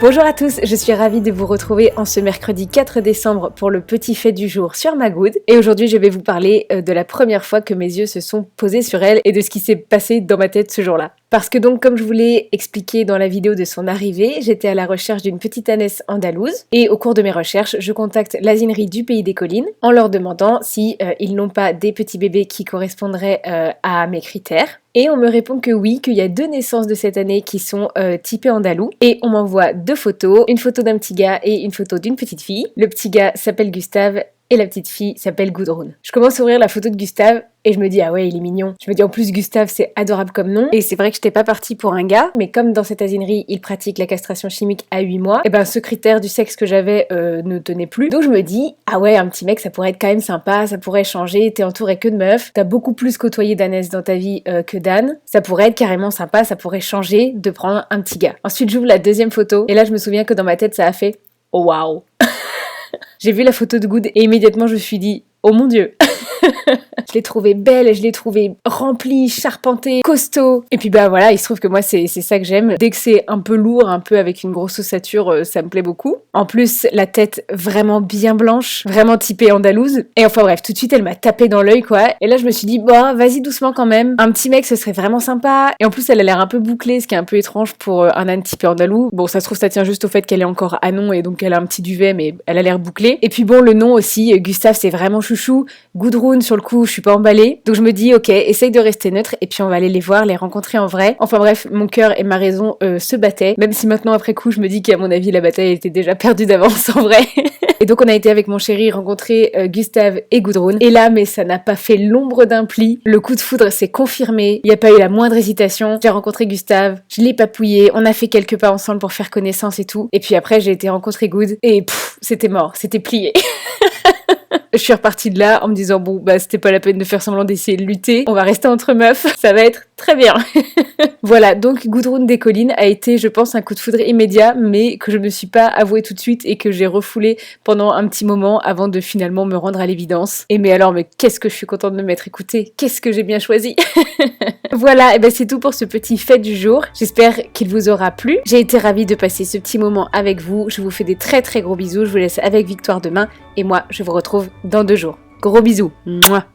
Bonjour à tous, je suis ravie de vous retrouver en ce mercredi 4 décembre pour le petit fait du jour sur Magoud. Et aujourd'hui je vais vous parler de la première fois que mes yeux se sont posés sur elle et de ce qui s'est passé dans ma tête ce jour-là. Parce que donc, comme je vous l'ai expliqué dans la vidéo de son arrivée, j'étais à la recherche d'une petite ânesse andalouse et au cours de mes recherches, je contacte l'asinerie du Pays des Collines en leur demandant si ils n'ont pas des petits bébés qui correspondraient à mes critères. Et on me répond que oui, qu'il y a 2 naissances de cette année qui sont typées andalou. Et on m'envoie 2 photos, une photo d'un petit gars et une photo d'une petite fille. Le petit gars s'appelle Gustave et la petite fille s'appelle Gudrun. Je commence à ouvrir la photo de Gustave et je me dis ah ouais il est mignon. Je me dis en plus Gustave c'est adorable comme nom. Et c'est vrai que j'étais pas partie pour un gars, mais comme dans cette asinerie ils pratiquent la castration chimique à 8 mois, et ben ce critère du sexe que j'avais ne tenait plus. Donc je me dis ah ouais un petit mec ça pourrait être quand même sympa, ça pourrait changer, t'es entouré que de meufs, t'as beaucoup plus côtoyé d'ânesses dans ta vie que d'ânes, ça pourrait être carrément sympa, ça pourrait changer de prendre un petit gars. Ensuite j'ouvre la deuxième photo et là je me souviens que dans ma tête ça a fait oh waouh. J'ai vu la photo de Good et immédiatement je me suis dit oh mon dieu. Je l'ai trouvée belle, je l'ai trouvée remplie, charpentée, costaud. Et puis bah voilà, il se trouve que moi c'est ça que j'aime. Dès que c'est un peu lourd, un peu avec une grosse ossature, ça me plaît beaucoup. En plus, la tête vraiment bien blanche, vraiment typée andalouse. Et enfin bref, tout de suite elle m'a tapé dans l'œil quoi. Et là je me suis dit bon, vas-y doucement quand même. Un petit mec ce serait vraiment sympa. Et en plus elle a l'air un peu bouclée, ce qui est un peu étrange pour un âne typé andalou. Bon ça se trouve ça tient juste au fait qu'elle est encore anon et donc elle a un petit duvet mais elle a l'air bouclée. Et puis bon le nom aussi, Gustave c'est vraiment chouchou. Gudrun sur le coup je suis pas emballée, donc je me dis ok essaye de rester neutre et puis on va aller les voir, les rencontrer en vrai. Enfin bref mon cœur et ma raison se battaient, même si maintenant après coup je me dis qu'à mon avis la bataille était déjà perdue d'avance en vrai. Et donc on a été avec mon chéri rencontrer Gustave et Gudrun et là mais ça n'a pas fait l'ombre d'un pli, le coup de foudre s'est confirmé, il n'y a pas eu la moindre hésitation. J'ai rencontré Gustave, je l'ai papouillé, on a fait quelques pas ensemble pour faire connaissance et tout, et puis après j'ai été rencontrer Good et c'était mort, c'était plié. Je suis repartie de là en me disant bon bah c'était pas la peine de faire semblant d'essayer de lutter, on va rester entre meufs, ça va être très bien. Voilà, donc Gudrun des Collines a été je pense un coup de foudre immédiat mais que je me suis pas avoué tout de suite et que j'ai refoulé pendant un petit moment avant de finalement me rendre à l'évidence. Et mais alors mais qu'est-ce que je suis contente de m'être écoutée, qu'est-ce que j'ai bien choisi. Voilà, et ben c'est tout pour ce petit fait du jour. J'espère qu'il vous aura plu. J'ai été ravie de passer ce petit moment avec vous. Je vous fais des très très gros bisous. Je vous laisse avec Victoire demain. Et moi, je vous retrouve dans 2 jours. Gros bisous. Mouah.